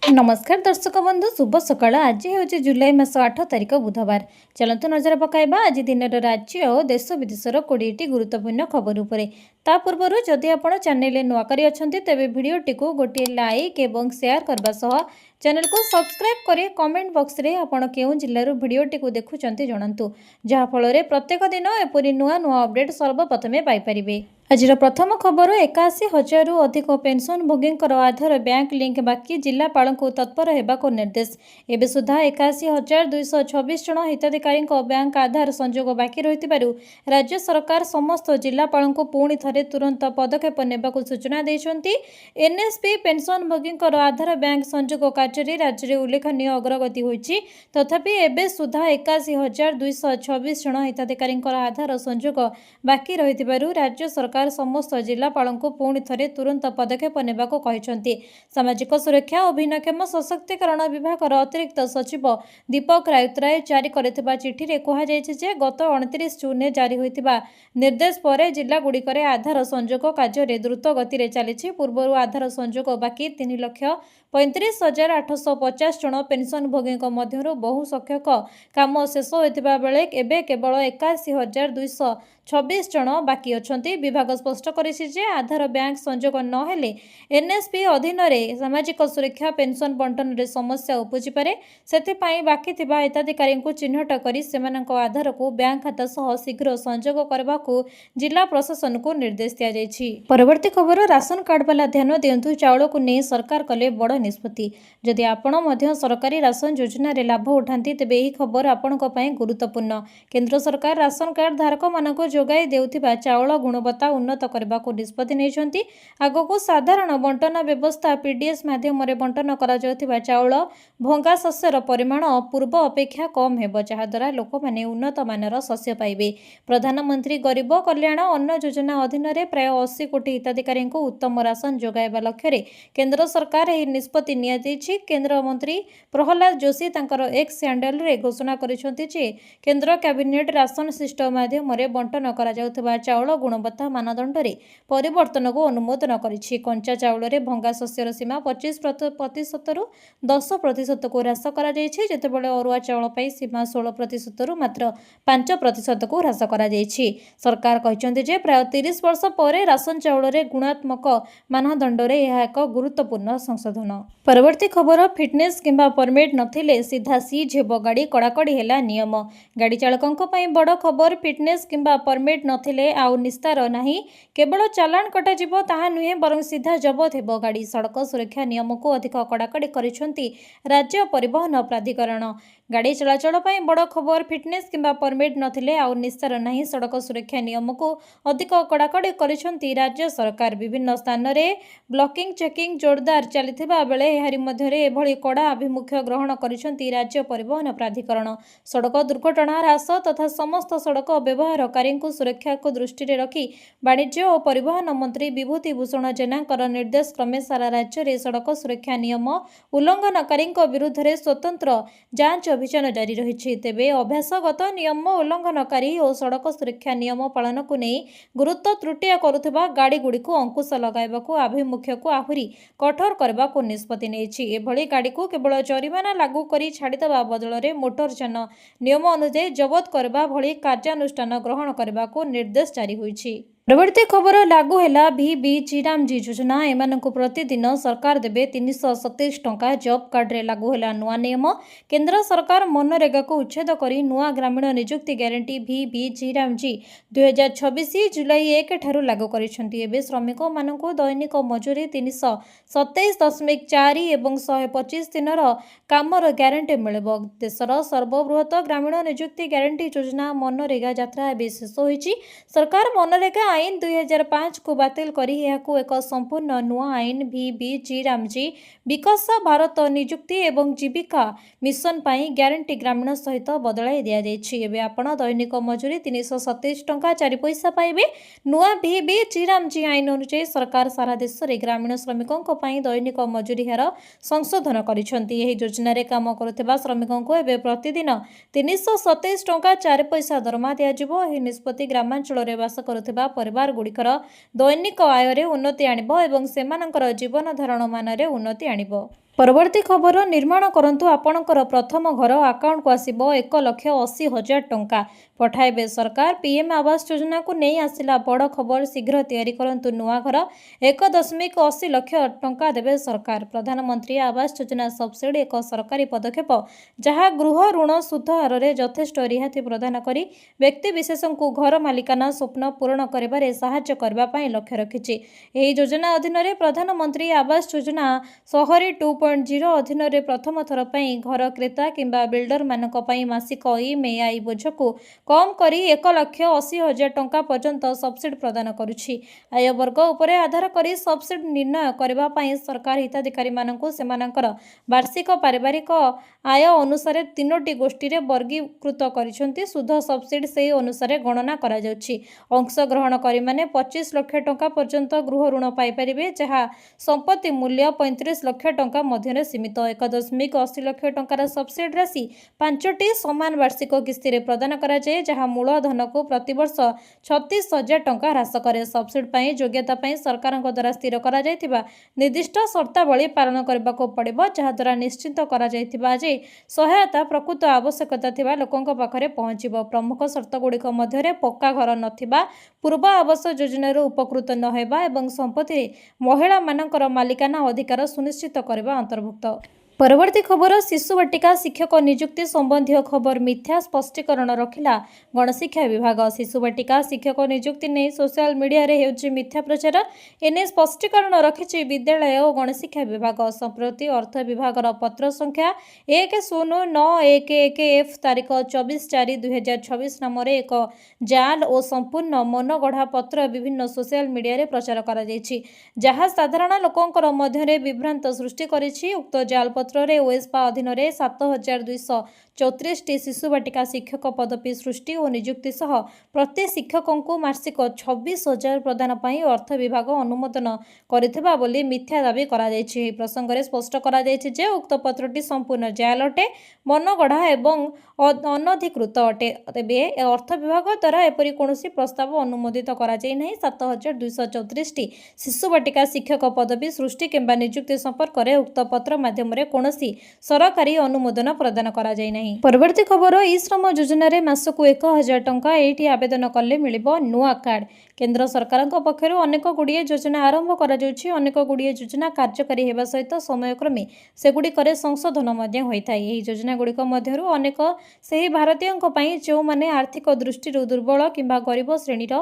नमस्कार दर्शक बंधु शुभ सकाळ। आज हूँ जुलाई मास 8 तारिख बुधवार। चलतु नजर पकाइबा आज दिन राज्य और देश विदेशर 20टी गुरुत्वपूर्ण खबर उपरे। ता पूर्व जदि आपण चैनल नुआ करी अछंती तेबे वीडियोटी को गोटे लाइक एवं शेयर करबा सह चैनल को सब्सक्राइब करें। कमेंट बॉक्स रे आपण केउ जिल्लार वीडियोटी को देखुचंती जणांतु, जहा फल प्रत्येक दिन एपरी नुआ नुआ अपडेट सर्वप्रथमे पाई परिबे। आज प्रथम खबर 81,000 अधिक पेंशन भोगी आधार बैंक लिंक बाकी जिलापाल को तत्पर होगा निर्देश। एवं सुधा 81,226 जन हिताधिकारी बैंक आधार संजोग बाकी रही राज्य सरकार समस्त जिलापाल को पुणी थे तुरंत पदक्षेप नेबा सूचना देते। एनएसपी पेंशन भोगी आधार बैंक संजोग कार्य राज्य में उल्लेखनीय अग्रगति होती। तथापि एवं सुधा 81,226 जन हिताधिकारी आधार संजोग बाकी रही राज्य सरकार समस्त जिलापाल को पुणी थे तुरंत पदक्षेप नेबा कहते। सामाजिक सुरक्षा और भिन्नक्षम सशक्तिकरण विभाग अतिरिक्त सचिव दीपक राउतराय जारी करथिबा चिठी रे कहुଯାଇଛି गत 29 जून में जारी होइतिबा निर्देश पर जिलागुड़िकर आधार संजोग कार्य द्रुत गति में चली। पूर्व आधार संजोग बाकी 3,35,850 जन पेंशन भोगी मध्य बहु संख्यक काम शेष होता बेले एवं केवल 81,226 जन बाकी अच्छा। विभाग स्पष्ट करिछि आधार बैंक संजोग नहेले एनएसपी अधीन सामाजिक सुरक्षा पेंशन बंटन रे समस्या उपजी पारे। सेथिपाई बाकी थिबा हिताधिकारी को चिन्हट करी सेमानक आधार को बैंक खाता सह शीघ्र संजोग करबा को जिला प्रशासन को निर्देश दिया जायछि। परवर्ती खबर राशन कार्ड वाला ध्यान दियंतु, चाउल को नहीं सरकार कले बड़ निष्पत्ति। जदि आपण मध्य सरकारी राशन योजना रे लाभ उठांती तेबे एही खबर आपणक पई गुरुत्वपूर्ण। केंद्र सरकार राशन कार्ड धारक मानक जोगाई देउथिबा चाउल गुणवत्ता उन्नत करने को निष्पत्ति नहीं। आगको साधारण बंटन व्यवस्था पीडीएस माध्यम बंटन करा चाउल भंगा शस्यर परिमाण पूर्व अपेक्षा कम हेब, जहाद्वारा लोक मैंने उन्नत मानर शस्य पाइबे। प्रधानमंत्री गरीब कल्याण अन्न योजना अधीन प्राय 80 कोटी हिताधिकारी को उत्तम राशन जोगाइबा लक्ष्य केंद्र सरकार यह निष्पत्ति नियाଯାଇଛି। केंद्र मंत्री प्रहलाद जोशी तांकर एक्स हैंडल रे घोषणा करिसेंति जे केंद्र कैबिनेट राशन सिस्टम माध्यम बंटन करा जाउथबा चाउल गुणवत्ता मानदंड रे परिवर्तन को अनुमोदन करिछि। कंचा चाउल रे भंगा शस्यर सीमा 25% रु 10% को ह्रास करा जायछि, जेतेबेले अरुआ चाउल पई सीमा 16% रु मात्र 5% को ह्रास करा जायछि। सरकार कहिसेंति जे प्राय 30 वर्ष पर राशन चाउल रे गुणात्मक मानदंड रे यह एक गुरुत्वपूर्ण संशोधन। परवर्ती खबर फिटनेस किंबा परमिट नथिले सीधा सीज हेबो गाड़ी, कड़ाकड़ी हेला नियम। गाड़ी चालकंक पई बड़ खबर, फिटनेस किंबा परमिट नथिले आउ निस्तार नाही, केवल चालाण कटाଯିब ताहा नुहे बरं सीधा जबत हेबो गाड़ी। सड़क सुरक्षा नियम को अधिक कड़ाकड़ी करिसेंति राज्य परिवहन प्राधिकरण। गाड़ी चलाचल पई बड़ खबर, फिटनेस किंबा परमिट नथिले आउ निस्तार नाही, सड़क सुरक्षा नियम को अधिक कड़ाकड़ी करिसेंति राज्य सरकार। विभिन्न स्थान रे ब्लॉकिंग चेकिंग जोरदार चलिथिबा बेले एहारी मध्यरे एभली कड़ा आभिमुख्य ग्रहण करिसेंति राज्य परिवहन प्राधिकरण। सड़क दुर्घटना ह्रास तथा समस्त सड़क व्यवहारकारी सुरक्षा को दृष्टि रे रखी वाणिज्य और परिवहन मंत्री विभूति भूषण जेनाकर निर्देश क्रमे सारा राज्य में सड़क सुरक्षा नियम उल्लंघनकारी विरुद्ध में स्वतंत्र जांच अभियान जारी रही। तेबे अभ्यासगत नियम उल्लंघनकारी और सड़क सुरक्षा नियम पालन को नहीं गुरुत्व त्रुटिया करुवा गाड़ी गुड़ी को अंकुश लगाइबा को आभिमुख्य को आहुरी कठोर करने को निष्पत्ति नहीं। एभली गाड़ी को केवल जरिमाना लागू करी छाड़ीदेवा बदल में मोटर यान नियम अनुଯାयी जबत करने भली कार्यानुष्ठान ग्रहण करने को निर्देश जारी होइछि। परवर्ती खबर लागू है VBG योजना। एमान को प्रतिदिन सरकार देवे 327 टंका। जॉब कार्ड रे लागू है नुआ नियम। केंद्र सरकार मनरेगा को उच्छेद करी नुआ ग्रामीण नियुक्ति ग्यारंटी VBG 2026 जुलाई 1 ठारू लागू करिसेंति। एबे श्रमिक मानक दैनिक मजूरी 327.4 एवं 125 दिनर कामर ग्यारंटी मिलिबो। देशर सर्वबृहत ग्रामीण नियुक्ति ग्यारंटी योजना मनरेगा यात्रा शेष होइछि। सरकार मनरेगा आईन 2005 को बातिल करी यहाकू एक संपूर्ण नुआ आईन VBG विकास भारत नियुक्ति एवं जीविका मिशन पाई ग्यारंटी ग्रामीण सहित बदलाई दिया जायछि। एबे आपण दैनिक मजूरी 327 टंका 4 पैसा पाइबे। नुआ VBG आईन अनुसार सरकार सारा देश में ग्रामीण श्रमिकों पाई दैनिक मजूरी हार संशोधन करिसेंति। एही योजना रे काम करुथिबा श्रमिकों को एबे प्रतिदिन 327 टंका 4 पैसा दरमा दिया जिवो। एही निष्पत्ति ग्रामांचल रे वास करुथिबा परिवार गुड़िकर दैनिक आय रे उन्नति आनिबो एवं सेमानंकर जीवन धारण मान रे उन्नति आनिबो। परवर्ती खबर निर्माण करंतु आपणकर प्रथम घर अकाउंट को आसिबो 1,80,000 टंका पठाइबे सरकार। पीएम आवास योजना को नहीं आसिला बड़ खबर। शीघ्र तैयारी करंतु नुआ घर 1.80 लाख टंका देबे सरकार। प्रधानमंत्री आवास योजना सब्सिडी एक सरकारी पदक्षेप जहां गृह ऋण सुध हार में यथेष्ट रिहाती प्रदान करी व्यक्ति विशेषों को घर मालिकाना स्वप्न पूरण करिबारे सहायता करबा पई लक्ष्य रखिछि। एही योजना अधीन रे प्रधानमंत्री आवास योजना शहरी 2.0 अधीन रे प्रथम थर पई घर क्रेता किंबा बिल्डर मानक पई मासिक ईएमआई बोझ को कम करी 1,80,000 टंका पर्यंत सब्सिडी प्रदान करुछि। आय वर्ग उपरे आधार करी सब्सिडी निर्णय करबा पई सरकार हिताधिकारी मानकु सेमानकर वार्षिक पारिवारिक आय अनुसार 3टी गोष्ठी रे वर्गीकृत करिसेंती। सुध सब्सिडी सेही अनुसार गणना करा जाउछि। अंश ग्रहणकारी माने 25 लाख टंका पर्यंत गृह ऋण पाई परिबे जहा संपत्ति मूल्य 35 लाख टंका मध्य सीमित। 1.80 लाख टंकार सब्सिडी राशि 5टी समान वार्षिक किस्ती रे प्रदान करा जाए जहां मूलधन को प्रतिवर्ष 36,000 टंका ह्रास करे। सब्सिडी पई योग्यता पई सरकार द्वारा स्थिर करा जायतिबा निर्दिष्ट शर्तावली पालन करबा को पड़िबो जहा द्वारा निश्चित करा जायतिबा जे सहायता प्रकृत आवश्यकता थिबा लोकंक पाखरे पहुंचिबो। प्रमुख शर्त गुड़िक मध्य पक्का घर नथिबा, पूर्व आवास योजना उपकृत न हेबा एवं संपत्ति महिला मानकर मालिकाना अधिकार सुनिश्चित करबा अंतर्भुक्त। परवर्ती खबर शिशु बाटिका शिक्षक नियुक्ति संबंधी खबर मिथ्या स्पष्टीकरण रखिला गणशिक्षा विभाग। शिशु बाटिका शिक्षक नियुक्ति नहीं सोशल मीडिया रे हेउछि मिथ्या प्रचार। एने स्पष्टीकरण रखिछि विद्यालय और गणशिक्षा विभाग। संप्रति अर्थ विभाग पत्र संख्या 109111F तारीख 24/4/2026 नाम एक जाल और संपूर्ण मनगढ़ा पत्र विभिन्न सोशल मीडिया रे प्रचार करा जायछि जहा साधारण लोकंकर मध्य विभ्रांत सृष्टि करिछि। उक्त जाल पत्र ओएसपा अधीन 7,234 शिशु बाटिका शिक्षक पदवी सृष्टि और नियुक्ति सह प्रति शिक्षकों को मासिक 26,000 प्रदान पाई अर्थ विभाग अनुमोदन करिथिबा बोली मिथ्या दाबी करा जायछि। एही प्रसंग रे स्पष्ट करा जायछि जे उक्त पत्रटी संपूर्ण जाल अटे, मनगढ़ा एवं अनधिकृत अटे। तेबे अर्थ विभाग द्वारा एपरि कोनोसी प्रस्ताव अनुमोदित करा जाय नाही। 7,234 शिशु बाटिका शिक्षक पदवी सृष्टि किंबा नियुक्ति संपर्क रे उक्त पत्र माध्यम रे कोनोसी सरकारी अनुमोदन प्रदान करा जाय नाही। परवर्ती खबर ई श्रम योजना रे मासकु 1,000 टंका एठी आवेदन कले मिलिबो नुआ कार्ड। केंद्र सरकारक पक्षरु अनेक गुड़िए योजना आरंभ करा जाउछि। अनेक गुड़िए योजना कार्यकारी हेबा सहित समयक्रमे सेगुडी करे संशोधन मध्य होइथाय। एही योजना गुड़िक मध्यरु अनेक सेही भारतीयक पई जो माने आर्थिक दृष्टि दुर्बल किंबा गरीब श्रेणीर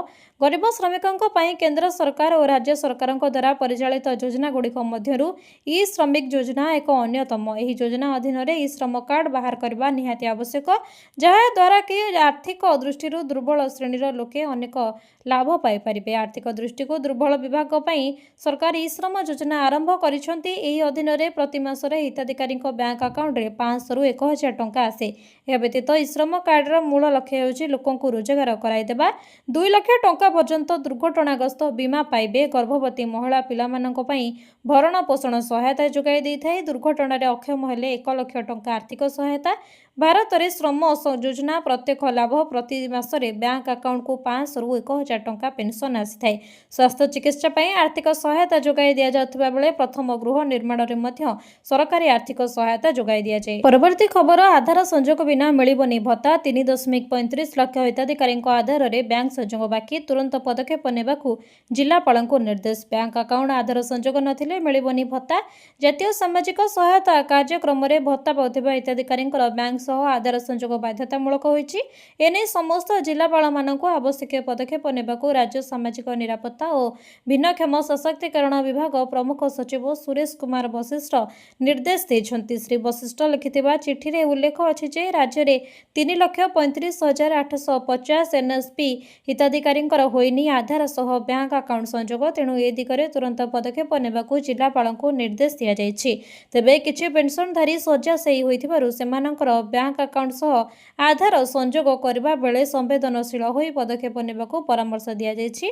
गरीब श्रमिकक पई केंद्र सरकार और राज्य सरकारक द्वारा परिचालित योजना गुड़िक मध्यरु ई श्रमिक योजना एक अन्यतम। एही योजना अधीन रे ई श्रम कार्ड बाहर करबा निहाती आवश्यक जहा द्वारा कि आर्थिक दृष्टि दुर्बल श्रेणीर लोके अनेक लाभ पाई परिबे। आर्थिक दृष्टि को दुर्बल विभाग पई सरकार ई श्रम योजना आरंभ करिसंती। एही अधीन रे प्रति मासरे हिताधिकारी बैंक अकाउंट रे 500 रु 1,000 टंका आसे। ए व्यतीत ई श्रम कार्ड रो मूल लक्ष्य हेउछि लोकंकु रोजगार कराई देबा। 2 लाख टंका पर्यंत दुर्घटनाग्रस्त बीमा पाइबे। गर्भवती महिला पिलामानंक पई भरण पोषण सहायता जोगाई देइथाय। दुर्घटना रे अक्षम हेले 1 लाख टंका आर्थिक सहायता। भारत रे श्रम योजना प्रत्येक लाभ प्रति मासरे बैंक अकाउंट को 500 रु 1,000 टंका पेंशन आसीथाय। स्वास्थ्य चिकित्सा पई आर्थिक सहायता जोगाई दिया जातबा बेले प्रथम गृह निर्माण रे मध्य सरकारी आर्थिक सहायता जोगाई दिया जाय। परवर्ती खबर आधार संजोग बिना मिलिबनी भत्ता। 3.35 लाख हिताधिकारी आधार रे बैंक संजोग बाकी तुरंत पदक्षेप नेबाकू जिलापालଙ୍କୁ निर्देश। बैंक अकाउंट आधार संजोग नथिले मिलिबनी भत्ता। जातीय सामाजिक सहायता कार्यक्रम रे भत्ता पाउथिबा हिताधिकारी बैंक सह आधार संजोग बाध्यतामूलक होइछि। एने समस्त जिलापाल मानकु आवश्यक पदक्षेप नेबाकू राज्य सामाजिक निरापत्ता और भिन्नक्षम सशक्तिकरण विभाग प्रमुख सचिव सुरेश कुमार वशिष्ठ निर्देश देछंती। श्री वशिष्ठ लिखिथिबा चिठी रे उल्लेख अछि जे राज्य रे 3,35,850 एनएसपी हिताधिकारी होइनी आधार सह बैंक अकाउंट संजोग। तेणु ए दिगरे तुरंत पदक्षेप नेबाकू जिलापालଙ୍କୁ निर्देश दिया जायछि। तेबे किछि पेंशनधारी शଯ୍ୟା सेही होइथिबारु सेमानकर ବ୍ୟାଙ୍କ ଆକାଉଣ୍ଟ ସହ ଆଧାର ସଂଯୋଗ କରିବା ବେଳେ ସମ୍ବେଦନଶୀଳ ହୋଇ ପଦକ୍ଷେପ ନେବାକୁ ପରାମର୍ଶ ଦିଆଯାଇଛି।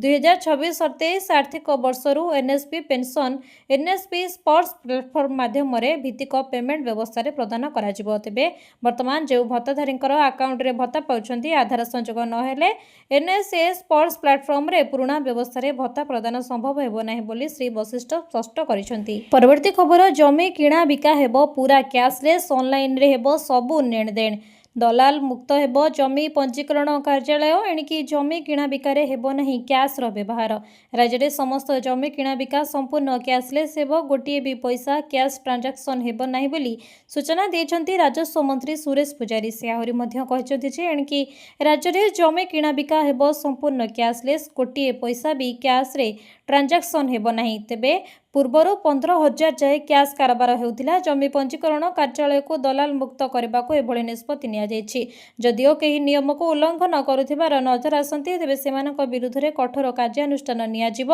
2026-27 ଆର୍ଥିକ ବର୍ଷରୁ ଏନ୍ଏସ୍ପି ପେନ୍ସନ୍ ଏନ୍ଏସ୍ପି ସ୍ପର୍ଶ ପ୍ଲାଟଫର୍ମ ମାଧ୍ୟମରେ ଭିତ୍ତିକ ପେମେଣ୍ଟ ବ୍ୟବସ୍ଥାରେ ପ୍ରଦାନ କରାଯିବ। ତେବେ ବର୍ତ୍ତମାନ ଯେଉଁ ଭତ୍ତାଧାରୀଙ୍କର ଆକାଉଣ୍ଟରେ ଭତ୍ତା ପାଉଛନ୍ତି ଆଧାର ସଂଯୋଗ ନହେଲେ ଏନ୍ଏସ୍ଏ ସ୍ପର୍ଶ ପ୍ଲାଟଫର୍ମରେ ପୁରୁଣା ବ୍ୟବସ୍ଥାରେ ଭତ୍ତା ପ୍ରଦାନ ସମ୍ଭବ ହେବ ନାହିଁ ବୋଲି ଶ୍ରୀ ବଶିଷ୍ଠ ସ୍ପଷ୍ଟ କରିଛନ୍ତି। ପରବର୍ତ୍ତୀ ଖବର, ଜମି କିଣା ବିକା ହେବ ପୁରା କ୍ୟାସଲେସ୍, ଅନଲାଇନରେ ହେବ ସବୁ ନେଣଦେଣ, ଦଲାଲ ମୁକ୍ତ ହେବ ଜମି ପଞ୍ଜୀକରଣ କାର୍ଯ୍ୟାଳୟ। ଏଣିକି ଜମି କିଣା ବିକାରେ ହେବ ନାହିଁ କ୍ୟାସ୍ର ବ୍ୟବହାର। ରାଜ୍ୟରେ ସମସ୍ତ ଜମି କିଣା ବିକା ସମ୍ପୂର୍ଣ୍ଣ କ୍ୟାସଲେସ୍ ହେବ। ଗୋଟିଏ ବି ପଇସା କ୍ୟାସ୍ ଟ୍ରାଞ୍ଜାକ୍ସନ୍ ହେବ ନାହିଁ ବୋଲି ସୂଚନା ଦେଇଛନ୍ତି ରାଜସ୍ୱ ମନ୍ତ୍ରୀ ସୁରେଶ ପୂଜାରୀ। ସେ ଆହୁରି ମଧ୍ୟ କହିଛନ୍ତି ଯେ ଏଣିକି ରାଜ୍ୟରେ ଜମି କିଣା ବିକା ହେବ ସମ୍ପୂର୍ଣ୍ଣ କ୍ୟାସଲେସ୍, ଗୋଟିଏ ପଇସା ବି କ୍ୟାସ୍ରେ ଟ୍ରାଞ୍ଜାକ୍ସନ୍ ହେବ ନାହିଁ। ତେବେ ପୂର୍ବରୁ 15,000 ଯାଏ କ୍ୟାସ୍ କାରବାର ହେଉଥିଲା। ଜମି ପଞ୍ଜୀକରଣ କାର୍ଯ୍ୟାଳୟକୁ ଦଲାଲ ମୁକ୍ତ କରିବାକୁ ଏଭଳି ନିଷ୍ପତ୍ତି ନିଆଯାଇଛି। ଯଦିଓ କେହି ନିୟମକୁ ଉଲ୍ଲଂଘନ କରୁଥିବାର ନଜର ଆସନ୍ତି ତେବେ ସେମାନଙ୍କ ବିରୁଦ୍ଧରେ କଠୋର କାର୍ଯ୍ୟାନୁଷ୍ଠାନ ନିଆଯିବ।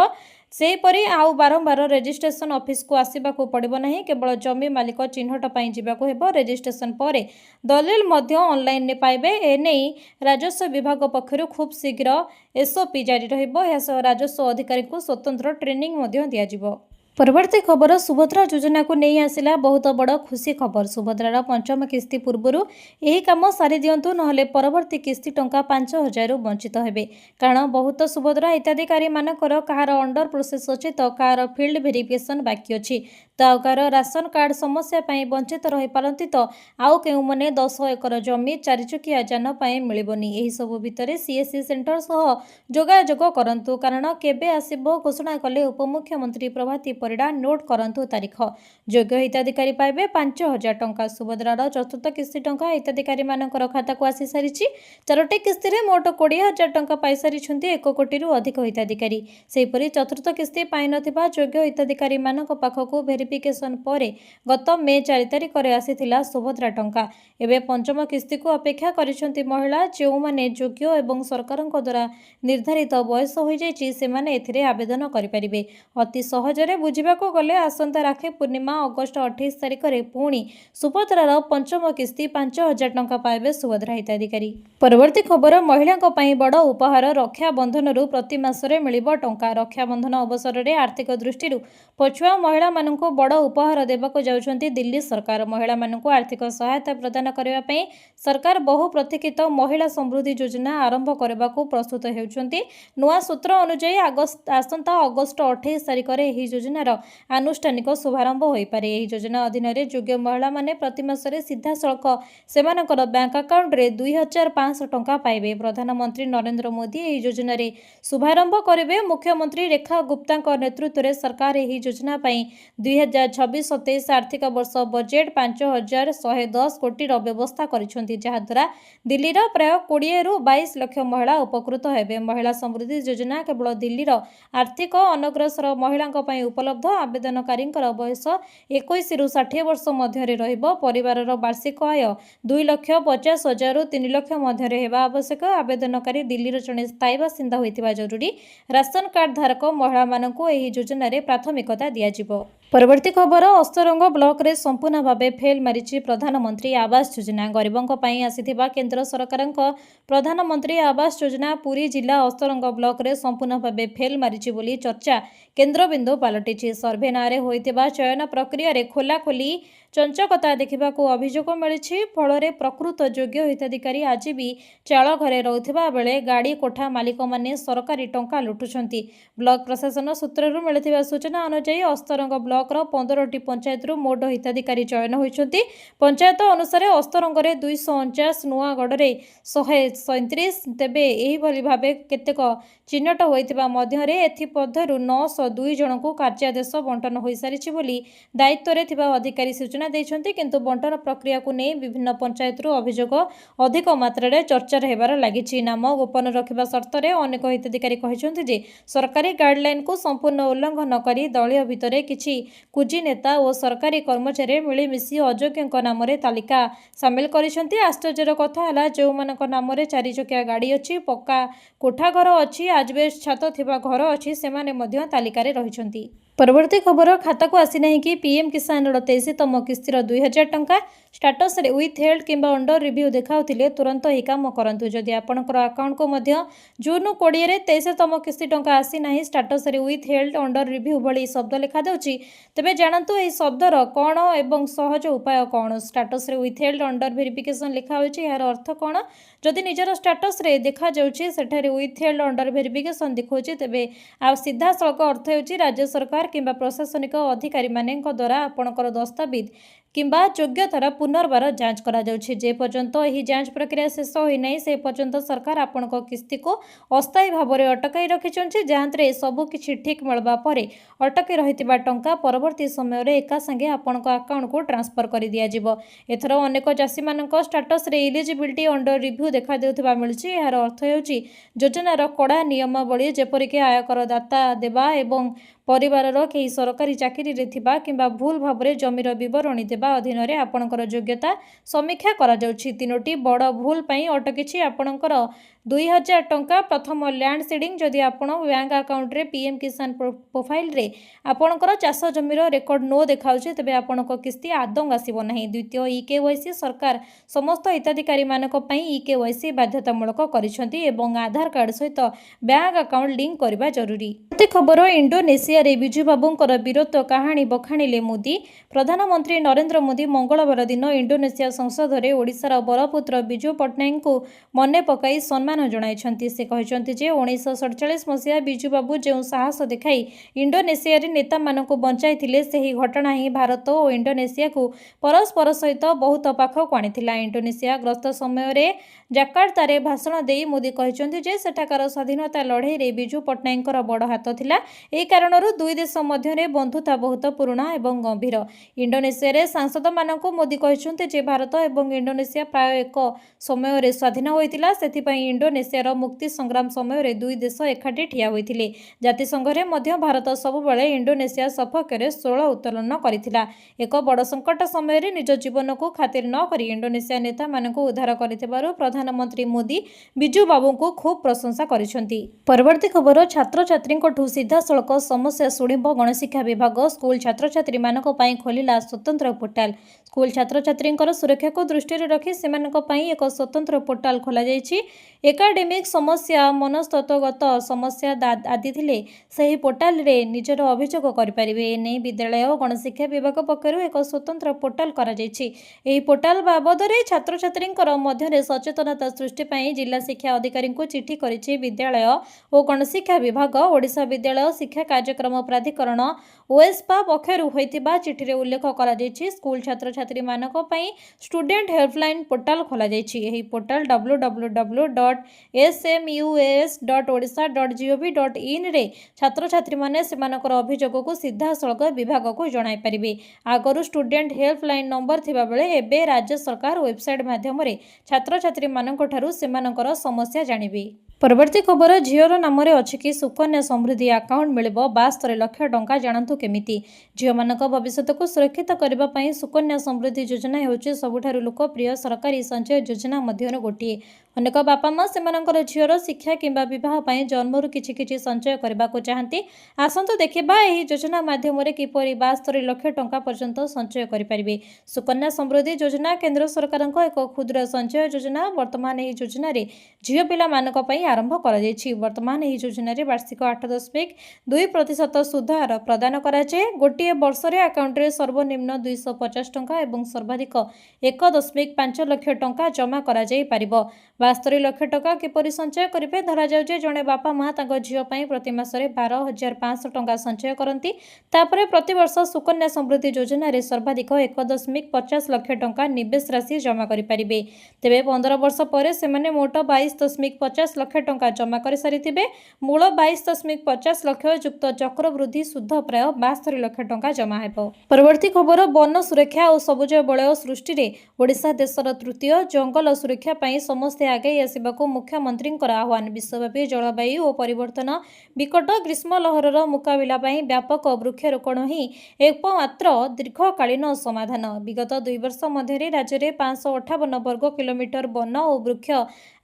ସେହିପରି ଆଉ ବାରମ୍ବାର ରେଜିଷ୍ଟ୍ରେସନ ଅଫିସକୁ ଆସିବାକୁ ପଡ଼ିବ ନାହିଁ। କେବଳ ଜମି ମାଲିକ ଚିହ୍ନଟ ପାଇଁ ଯିବାକୁ ହେବ। ରେଜିଷ୍ଟ୍ରେସନ ପରେ ଦଲିଲ ମଧ୍ୟ ଅନଲାଇନରେ ପାଇବେ। ଏନେଇ ରାଜସ୍ୱ ବିଭାଗ ପକ୍ଷରୁ ଖୁବ୍ ଶୀଘ୍ର ଏସ୍ଓପି ଜାରି ରହିବ। ଏହାସହ ରାଜସ୍ୱ ଅଧିକାରୀଙ୍କୁ ସ୍ୱତନ୍ତ୍ର ଟ୍ରେନିଂ ମଧ୍ୟ ଦିଆଯିବ। ପରବର୍ତ୍ତୀ ଖବର, ସୁଭଦ୍ରା ଯୋଜନାକୁ ନେଇ ଆସିଲା ବହୁତ ବଡ଼ ଖୁସି ଖବର। ସୁଭଦ୍ରାର ପଞ୍ଚମ କିସ୍ତି ପୂର୍ବରୁ ଏହି କାମ ସାରି ଦିଅନ୍ତୁ, ନହେଲେ ପରବର୍ତ୍ତୀ କିସ୍ତି ଟଙ୍କା 5,000ରୁ ବଞ୍ଚିତ ହେବେ। କାରଣ ବହୁତ ସୁଭଦ୍ରା ହିତାଧିକାରୀମାନଙ୍କର କାହାର ଅଣ୍ଡର ପ୍ରୋସେସ୍ ଅଛି ତ କାହାର ଫିଲ୍ଡ ଭେରିଫିକେସନ୍ ବାକି ଅଛି, ତ ଆଉ କାହାର ରାସନ କାର୍ଡ ସମସ୍ୟା ପାଇଁ ବଞ୍ଚିତ ରହିପାରନ୍ତି, ତ ଆଉ କେଉଁମାନେ 10 ଏକର ଜମି 4 ଚକିଆ ଯାନ ପାଇଁ ମିଳିବନି। ଏହିସବୁ ଭିତରେ ସିଏସ୍ସି ସେଣ୍ଟର ସହ ଯୋଗାଯୋଗ କରନ୍ତୁ, କାରଣ କେବେ ଆସିବ ଘୋଷଣା କଲେ ଉପମୁଖ୍ୟମନ୍ତ୍ରୀ ପ୍ରଭାତୀ ପରିଡ଼ା। ନୋଟ୍ କରନ୍ତୁ ତାରିଖ। ଯୋଗ୍ୟ ହିତାଧିକାରୀ ପାଇବେ 5,000 ଟଙ୍କା। ସୁଭଦ୍ରାର ଚତୁର୍ଥ କିସ୍ତି ଟଙ୍କା ହିତାଧିକାରୀମାନଙ୍କର ଖାତାକୁ ଆସିସାରିଛି। 4ଟି କିସ୍ତିରେ ମୋଟ 20,000 ଟଙ୍କା ପାଇସାରିଛନ୍ତି 1 କୋଟିରୁ ଅଧିକ ହିତାଧିକାରୀ। ସେହିପରି ଚତୁର୍ଥ କିସ୍ତି ପାଇନଥିବା ଯୋଗ୍ୟ ହିତାଧିକାରୀମାନଙ୍କ ପାଖକୁ ଭେରିଫିକେସନ୍ ପରେ ଗତ ମେ 4 ତାରିଖରେ ଆସିଥିଲା ସୁଭଦ୍ରା ଟଙ୍କା। ଏବେ ପଞ୍ଚମ କିସ୍ତିକୁ ଅପେକ୍ଷା କରିଛନ୍ତି ମହିଳା। ଯେଉଁମାନେ ଯୋଗ୍ୟ ଏବଂ ସରକାରଙ୍କ ଦ୍ୱାରା ନିର୍ଦ୍ଧାରିତ ବୟସ ହୋଇଯାଇଛି ସେମାନେ ଏଥିରେ ଆବେଦନ କରିପାରିବେ। ଅତି ସହଜରେ ବୁଝିବାକୁ ଗଲେ ଆସନ୍ତା ରାକ୍ଷୀ ପୂର୍ଣ୍ଣିମା ଅଗଷ୍ଟ 28 ତାରିଖରେ ପୁଣି ସୁଭଦ୍ରାର ପଞ୍ଚମ କିସ୍ତି 5,000 ଟଙ୍କା ପାଇବେ ସୁଭଦ୍ରା ହିତାଧିକାରୀ। ପରବର୍ତ୍ତୀ ଖବର, ମହିଳାଙ୍କ ପାଇଁ ବଡ଼ ଉପହାର। ରକ୍ଷାବନ୍ଧନରୁ ପ୍ରତି ମାସରେ ମିଳିବ ଟଙ୍କା। ରକ୍ଷାବନ୍ଧନ ଅବସରରେ ଆର୍ଥିକ ଦୃଷ୍ଟିରୁ ପଛୁଆ ମହିଳାମାନଙ୍କୁ ବଡ଼ ଉପହାର ଦେବାକୁ ଯାଉଛନ୍ତି ଦିଲ୍ଲୀ ସରକାର। ମହିଳାମାନଙ୍କୁ ଆର୍ଥିକ ସହାୟତା ପ୍ରଦାନ କରିବା ପାଇଁ ସରକାର ବହୁ ପ୍ରତୀକ୍ଷିତ ମହିଳା ସମୃଦ୍ଧି ଯୋଜନା ଆରମ୍ଭ କରିବାକୁ ପ୍ରସ୍ତୁତ ହେଉଛନ୍ତି। ନୂଆ ସୂତ୍ର ଅନୁଯାୟୀ ଆସନ୍ତା ଅଗଷ୍ଟ 28 ତାରିଖରେ ଏହି ଯୋଜନାର ଆନୁଷ୍ଠାନିକ ଶୁଭାରମ୍ଭ ହୋଇପାରେ। ଏହି ଯୋଜନା ଅଧୀନରେ ଯୋଗ୍ୟ ମହିଳାମାନେ ପ୍ରତି ମାସରେ ସିଧାସଳଖ ସେମାନଙ୍କର ବ୍ୟାଙ୍କ ଆକାଉଣ୍ଟରେ 2,500 ଟଙ୍କା ପାଇବେ। ପ୍ରଧାନମନ୍ତ୍ରୀ ନରେନ୍ଦ୍ର ମୋଦି ଏହି ଯୋଜନାରେ ଶୁଭାରମ୍ଭ କରିବେ। ମୁଖ୍ୟମନ୍ତ୍ରୀ ରେଖା ଗୁପ୍ତାଙ୍କ ନେତୃତ୍ୱରେ ସରକାର ଏହି ଯୋଜନା ପାଇଁ 2026-27 ଆର୍ଥିକ ବର୍ଷ ବଜେଟ୍ 5,110 କୋଟିର ବ୍ୟବସ୍ଥା କରିଛନ୍ତି, ଯାହାଦ୍ୱାରା ଦିଲ୍ଲୀର ପ୍ରାୟ 20ରୁ 22 ଲକ୍ଷ ମହିଳା ଉପକୃତ ହେବେ। ମହିଳା ସମୃଦ୍ଧି ଯୋଜନା କେବଳ ଦିଲ୍ଲୀର ଆର୍ଥିକ ଅନଗ୍ରସର ମହିଳାଙ୍କ ପାଇଁ ଉପଲବ୍ଧ। ଆବେଦନକାରୀଙ୍କର ବୟସ 21ରୁ 60 ବର୍ଷ ମଧ୍ୟରେ ରହିବ। ପରିବାରର ବାର୍ଷିକ ଆୟ 2,50,000ରୁ 3 ଲକ୍ଷ ମଧ୍ୟରେ ହେବା ଆବଶ୍ୟକ। ଆବେଦନକାରୀ ଦିଲ୍ଲୀର ଜଣେ ସ୍ଥାୟୀ ବାସିନ୍ଦା ହୋଇଥିବା ଜରୁରୀ। ରାସନ କାର୍ଡ ଧାରକ ମହିଳାମାନଙ୍କୁ ଏହି ଯୋଜନାରେ ପ୍ରାଥମିକତା ଦିଆଯିବ। ପରବର୍ତ୍ତୀ ଖବର, ଅସ୍ତରଙ୍ଗ ବ୍ଲକରେ ସମ୍ପୂର୍ଣ୍ଣ ଭାବେ ଫେଲ୍ ମାରିଛି ପ୍ରଧାନମନ୍ତ୍ରୀ ଆବାସ ଯୋଜନା। ଗରିବଙ୍କ ପାଇଁ ଆସିଥିବା କେନ୍ଦ୍ର ସରକାରଙ୍କ ପ୍ରଧାନମନ୍ତ୍ରୀ ଆବାସ ଯୋଜନା ପୁରୀ ଜିଲ୍ଲା ଅସ୍ତରଙ୍ଗ ବ୍ଲକରେ ସମ୍ପୂର୍ଣ୍ଣ ଭାବେ ଫେଲ୍ ମାରିଛି ବୋଲି ଚର୍ଚ୍ଚା କେନ୍ଦ୍ରବିନ୍ଦୁ ପାଲଟିଛି। ସର୍ଭେ ନାଁରେ ହୋଇଥିବା ଚୟନ ପ୍ରକ୍ରିୟାରେ ଖୋଲାଖୋଲି ଚଞ୍ଚକତା ଦେଖିବାକୁ ଅଭିଯୋଗ ମିଳିଛି। ଫଳରେ ପ୍ରକୃତ ଯୋଗ୍ୟ ହିତାଧିକାରୀ ଆଜି ବି ଚାଳ ଘରେ ରହୁଥିବା ବେଳେ ଗାଡ଼ି କୋଠା ମାଲିକମାନେ ସରକାରୀ ଟଙ୍କା ଲୁଟୁଛନ୍ତି। ବ୍ଲକ ପ୍ରଶାସନ ସୂତ୍ରରୁ ମିଳିଥିବା ସୂଚନା ଅନୁଯାୟୀ ଅସ୍ତରଙ୍ଗ ବ୍ଲକର 15ଟି ପଞ୍ଚାୟତରୁ ମୋଟ ହିତାଧିକାରୀ ଚୟନ ହୋଇଛନ୍ତି। ପଞ୍ଚାୟତ ଅନୁସାରେ ଅସ୍ତରଙ୍ଗରେ 249, ନୂଆଗଡ଼ରେ 137। ତେବେ ଏହିଭଳି ଭାବେ କେତେକ ଚିହ୍ନଟ ହୋଇଥିବା ମଧ୍ୟରେ ଏଥିମଧ୍ୟରୁ 902 ଜଣଙ୍କୁ କାର୍ଯ୍ୟାଦେଶ ବଣ୍ଟନ ହୋଇସାରିଛି ବୋଲି ଦାୟିତ୍ୱରେ ଥିବା ଅଧିକାରୀ ସୂଚନା ଦେଇଛନ୍ତି। କିନ୍ତୁ ବଣ୍ଟନ ପ୍ରକ୍ରିୟାକୁ ନେଇ ବିଭିନ୍ନ ପଞ୍ଚାୟତରୁ ଅଭିଯୋଗ ଅଧିକ ମାତ୍ରାରେ ଚର୍ଚ୍ଚାର ହେବାର ଲାଗିଛି। ନାମ ଗୋପନ ରଖିବା ସର୍ତ୍ତରେ ଅନେକ ହିତାଧିକାରୀ କହିଛନ୍ତି ଯେ ସରକାରୀ ଗାଇଡଲାଇନକୁ ସମ୍ପୂର୍ଣ୍ଣ ଉଲ୍ଲଂଘନ କରି ଦଳୀୟ ଭିତରେ କିଛି କୁଜି ନେତା ଓ ସରକାରୀ କର୍ମଚାରୀ ମିଳିମିଶି ଅଯୋଗ୍ୟଙ୍କ ନାମରେ ତାଲିକା ସାମିଲ କରିଛନ୍ତି। ଆଶ୍ଚର୍ଯ୍ୟର କଥା ହେଲା, ଯେଉଁମାନଙ୍କ ନାମରେ 4 ଚକିଆ ଗାଡ଼ି ଅଛି, ପକ୍କା କୋଠା ଘର ଅଛି, ଆଜବେଷ୍ଟ ଛାତ ଥିବା ଘର ଅଛି, ସେମାନେ ମଧ୍ୟ ତାଲିକାରେ ରହିଛନ୍ତି। परवर्ती खबर खाता को आसी नहीं कि पीएम किसान 23तम किस्तिर 2000 टंका स्टाटस रे विथ हेल्ड किंबा अंडर रिव्यू देखाउथिले तुरंत ही काम करंतु। जदि आपनकर अकाउंट को मध्य जून 20 रे 23तम किस्ती टंका आसी नहीं स्टाटस रे विथ हेल्ड अंडर रिव्यू भली शब्द लिखा देउची तेबे जानंतु एही शब्दर कोन एवं सहज उपाय कोन। स्टाटस रे विथ हेल्ड अंडर वेरिफिकेशन लिखा होची यार अर्थ कोन। जदि निजर स्टाटस रे देखा जाउची सेठारे विथ हेल्ड अंडर वेरिफिकेशन दिखोची तेबे आ सीधा सड़क अर्थ होची राज्य सरकार किंबा प्रशासनिक अधिकारी मानेक द्वारा आपणकर दस्तावेज किंबा योग्यतार पुनर्बार जांच करा जाउछि। जे पर्यंत एही जांच प्रक्रिया शेष होई नै से पर्यंत सरकार आपणक किस्ती को अस्थायी भाव में अटकाई रखिछन्छि। जांचरे सब किछि ठीक मिलबा परे अटकी रहितिबा टंका परवर्ती समय रे एका संगे आपणक अकाउंट को ट्रांसफर करि दिया जिवो। एथर अनेक चाषी मानक स्टाटस रे एलिजिबिलिटी अंडर रिव्यू देखा देउथिबा मिलछि। यार अर्थ हेउछि योजनार कड़ा नियमावली जेपरिक आयकर दाता देबा एवं परिवारर केही सरकारी चाकरी रे थिबा किंबा भूल भाव में जमीर विवरणी देबा अधीन रे आपणकर योग्यता समीक्षा करा जाउछि। तीनोटी बड़ भूल पई अटकिछि आपणकर 2000 टंका। प्रथम लैंड सीडिंग जदि आपण बैंक अकाउंट रे पीएम किसान प्रोफाइल रे आपणकर चाष जमीर रेकर्ड नो देखाउछि तेबे आपणक किस्ती आदंग आसीबो नाही। द्वितीय ईकेवाईसी सरकार समस्त हिताधिकारी मानक पई ईकेवाईसी बाध्यतामूलक करिसंती एवं आधार कार्ड सहित बैंक अकाउंट लिंक करबा जरूरी। खबर इंडोनेशिया रे बिजू बाबूंकर वीरत्व कहानी बखाणिले मोदी। प्रधानमंत्री नरेंद्र मोदी मंगलवार दिन इंडोनेशिया संसद रे ओडिशार बरपुत्र बिजू पट्टनायक को मने पकाई सम्मान जणाइछन्ति। से कहिसन्ति जे 1947 मसिया बिजू बाबू जो साहस देखाई इंडोनेशिया रे नेता मानक बंचाइथिले सेही घटना ही भारत और इंडोनेशिया को परस्पर सहित बहुत पाखक आनिथिला। इंडोनेशिया ग्रस्त समय रे जाकार्ता रे भाषण देई मोदी कहिसन्ति जे सेठाकार स्वाधीनता लड़ाई रे बिजू पट्टनायकर बड़ हाथ थिला। ए कारणरू दुई देश मध्य बंधुता बहुत पुराना एवं गंभीर। इंडोनेशिया रे सांसद मानक मोदी कहिसन्ति जे भारत एवं इंडोनेशिया प्राय एक समय रे स्वाधीन होइतिला। सेथि पई इंडोनेशिया मुक्ति संग्राम समय रे दुई देश एकाठी ठिया होइतिले। जातिसंघ रे मध्य भारत सबुबेले इंडोनेशिया सपक्षरे स्वर उत्तोलन करितिला। एक बड़ संकट समय रे निज जीवन को खातिर न करी इंडोनेशिया नेता मानक उद्धार करिथिबारु प्रधानमंत्री मोदी बिजू बाबू को खूब प्रशंसा करिसन्ति। परवर्ती खबर छात्र छात्री सीधा सड़क समस्या शुणिब गणशिक्षा विभाग। स्कूल छात्र छात्री मानक पई खोलिला स्वतंत्र पोर्टाल। स्कूल छात्र छात्री सुरक्षा को दृष्टि रखी सेमानक पई एक स्वतंत्र पोर्टाल खोला जायछि। एकाडेमिक समस्या मनस्तत्वगत समस्या आदि थिले सही पोर्टाल रे निजर अभियोग करि परिबे। एने विद्यालय और गणशिक्षा विभाग पक्षरु एक स्वतंत्र पोर्टाल करा जायछि। एही पोर्टाल बाबद रे छात्र छात्री मध्य सचेतनता सृष्टि पई जिला शिक्षा अधिकारी को चिठी करिछि विद्यालय और गणशिक्षा विभाग। ओडिशा विद्यालय शिक्षा कार्यक्रम प्राधिकरण ओएसपा पक्षरु होइतिबा चिठी रे उल्लेख करा जायछि। स्कूल छात्र छात्री मानक पई स्टूडेंट हेल्पलाइन पोर्टाल खोला जायछि। एही पोर्टाल www.smus.odisha.gov.in रे छात्र छात्री माने सेमानकर अभियोग को सीधा सड़क विभाग को जणाई परिबे। आगरु स्टूडेंट हेल्पलाइन नंबर थिबा बेले एबे राज्य सरकार वेबसाइट माध्यम रे छात्र छात्री मानक ठारू सेमानकर समस्या जानिबे। परवर्ती खबर झीर नाम अच्छी कि सुकन्या समृद्धि अकाउंट मिल 72 लाख टंका। जानतु केमिति झील मानक भविष्य को सुरक्षित करने सुकन्या समृद्धि योजना होची सबुठारु लोकप्रिय सरकारी संचय योजना मध्य गोटे। अनेक बापा माँ से झीर शिक्षा किंबा विवाह पर जन्मरू किछि किछि संचय करने को चाहती। आसतु देखा यह योजना माध्यम किपरि 72 लाख टंका पर्यंत संचय करें। सुकन्या समृद्धि योजना केंद्र सरकार एक क्षुद्र संचय योजना। वर्तमान यह योजना झील पिला मानक पई आरंभ करा जायछि। वर्तमान यह योजना वार्षिक 8.2% सुध हार प्रदान कराए। गोटे वर्ष रे अकाउंट रे सर्वनिम्न 250 टंका एवं सर्वाधिक 1.5 लाख टंका जमा करा जाय परिबो। 72 लाख टंका किपरि संचय करिवे धरा जाउजे जणे बापा माँ तांको झियो पई प्रति मासरे 12,500 टंका संचय करंती। तापरे प्रति वर्ष सुकन्या समृद्धि योजना रे सर्वाधिक 1.50 लाख टंका निवेश राशि जमा करि परिबे। तेबे 15 वर्ष परे सेमाने मोट 22.50 लाख टंका जमा कर सारिथिबे। मूल 22.50 लाख युक्त चक्रवृद्धि सुध प्राय 72 लाख टंका जमा हेबो। परवर्ती खबर वन सुरक्षा और सबुज बलय सृष्टि रे ओडिशा देशर तृतीय। जंगल सुरक्षा पई समस्ते आगे आसिबाकू मुख्यमंत्री आह्वान। विश्वव्यापी जलवायु और परिवर्तन विकट ग्रीष्म लहरर मुकाबिला पई व्यापक वृक्षारोपण ही एकमात्र दीर्घकालीन समाधान। विगत 2 वर्ष मध्य राज्य में 558 वर्ग किलोमीटर वन और वृक्ष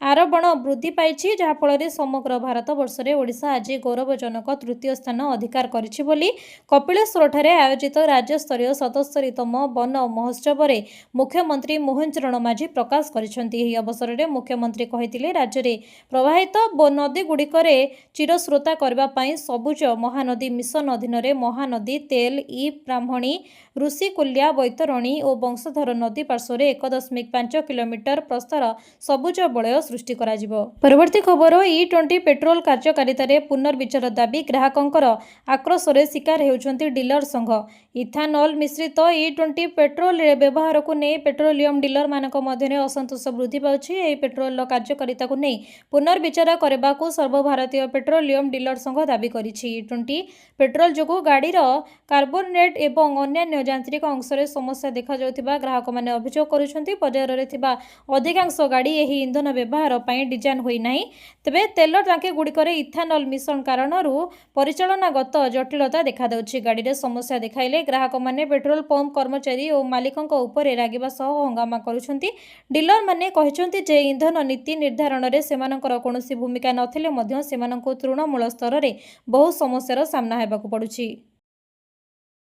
ଆରବଣ ବୃଦ୍ଧି ପାଇଛି, ଯାହାଫଳରେ ସମଗ୍ର ଭାରତବର୍ଷରେ ଓଡ଼ିଶା ଆଜି ଗୌରବଜନକ ତୃତୀୟ ସ୍ଥାନ ଅଧିକାର କରିଛି ବୋଲି କପିଳେଶ୍ୱରଠାରେ ଆୟୋଜିତ ରାଜ୍ୟସ୍ତରୀୟ 77ତମ ବନ ମହୋତ୍ସବରେ ମୁଖ୍ୟମନ୍ତ୍ରୀ ମୋହନ ଚରଣ ମାଝୀ ପ୍ରକାଶ କରିଛନ୍ତି। ଏହି ଅବସରରେ ମୁଖ୍ୟମନ୍ତ୍ରୀ କହିଥିଲେ, ରାଜ୍ୟରେ ପ୍ରବାହିତ ନଦୀଗୁଡ଼ିକରେ ଚିରସ୍ରୋତା କରିବା ପାଇଁ ସବୁଜ ମହାନଦୀ ମିଶନ ଅଧୀନରେ ମହାନଦୀ, ତେଲ, ବ୍ରାହ୍ମଣୀ, ଋଷିକୁଲ୍ୟା, ବୈତରଣୀ ଓ ବଂଶଧର ନଦୀ ପାର୍ଶ୍ୱରେ 1.5 କିଲୋମିଟର ପ୍ରସ୍ତର ସବୁଜ ବଳୟ ସୃଷ୍ଟି କରାଯିବ। ପରବର୍ତ୍ତୀ ଖବର, E20 ପେଟ୍ରୋଲ କାର୍ଯ୍ୟକାରିତାରେ ପୁନର୍ବିଚାର ଦାବି, ଗ୍ରାହକଙ୍କର ଆକ୍ରୋଶରେ ଶିକାର ହେଉଛନ୍ତି ଡିଲର ସଂଘ। ଇଥାନଲ ମିଶ୍ରିତ E20 ପେଟ୍ରୋଲ ବ୍ୟବହାରକୁ ନେଇ ପେଟ୍ରୋଲିୟମ ଡିଲରମାନଙ୍କ ମଧ୍ୟରେ ଅସନ୍ତୋଷ ବୃଦ୍ଧି ପାଉଛି। ଏହି ପେଟ୍ରୋଲର କାର୍ଯ୍ୟକାରିତାକୁ ନେଇ ପୁନର୍ବିଚାର କରିବାକୁ ସର୍ବଭାରତୀୟ ପେଟ୍ରୋଲିୟମ ଡିଲର ସଂଘ ଦାବି କରିଛି। E20 ପେଟ୍ରୋଲ ଯୋଗୁଁ ଗାଡ଼ିର କାର୍ବୋନେଟ୍ ଏବଂ ଅନ୍ୟାନ୍ୟ ଯାନ୍ତ୍ରିକ ଅଂଶରେ ସମସ୍ୟା ଦେଖାଯାଉଥିବା ଗ୍ରାହକମାନେ ଅଭିଯୋଗ କରୁଛନ୍ତି। ବଜାରରେ ଥିବା ଅଧିକାଂଶ ଗାଡ଼ି ଏହି ଇନ୍ଧନ ବ୍ୟବହାର ପାଇଁ ଡିଜାଇନ୍ ହୋଇନାହିଁ। ତେବେ ତେଲ ଟାଙ୍କିଗୁଡ଼ିକରେ ଇଥାନଲ ମିଶ୍ରଣ କାରଣରୁ ପରିଚାଳନାଗତ ଜଟିଳତା ଦେଖାଦେଉଛି। ଗାଡ଼ିରେ ସମସ୍ୟା ଦେଖାଇଲେ ଗ୍ରାହକମାନେ ପେଟ୍ରୋଲ ପମ୍ପ କର୍ମଚାରୀ ଓ ମାଲିକଙ୍କ ଉପରେ ରାଗିବା ସହ ହଙ୍ଗାମା କରୁଛନ୍ତି। ଡିଲରମାନେ କହିଛନ୍ତି ଯେ ଇନ୍ଧନ ନୀତି ନିର୍ଦ୍ଧାରଣରେ ସେମାନଙ୍କର କୌଣସି ଭୂମିକା ନଥିଲେ ମଧ୍ୟ ସେମାନଙ୍କୁ ତୃଣମୂଳ ସ୍ତରରେ ବହୁ ସମସ୍ୟାର ସାମ୍ନା ହେବାକୁ ପଡ଼ୁଛି।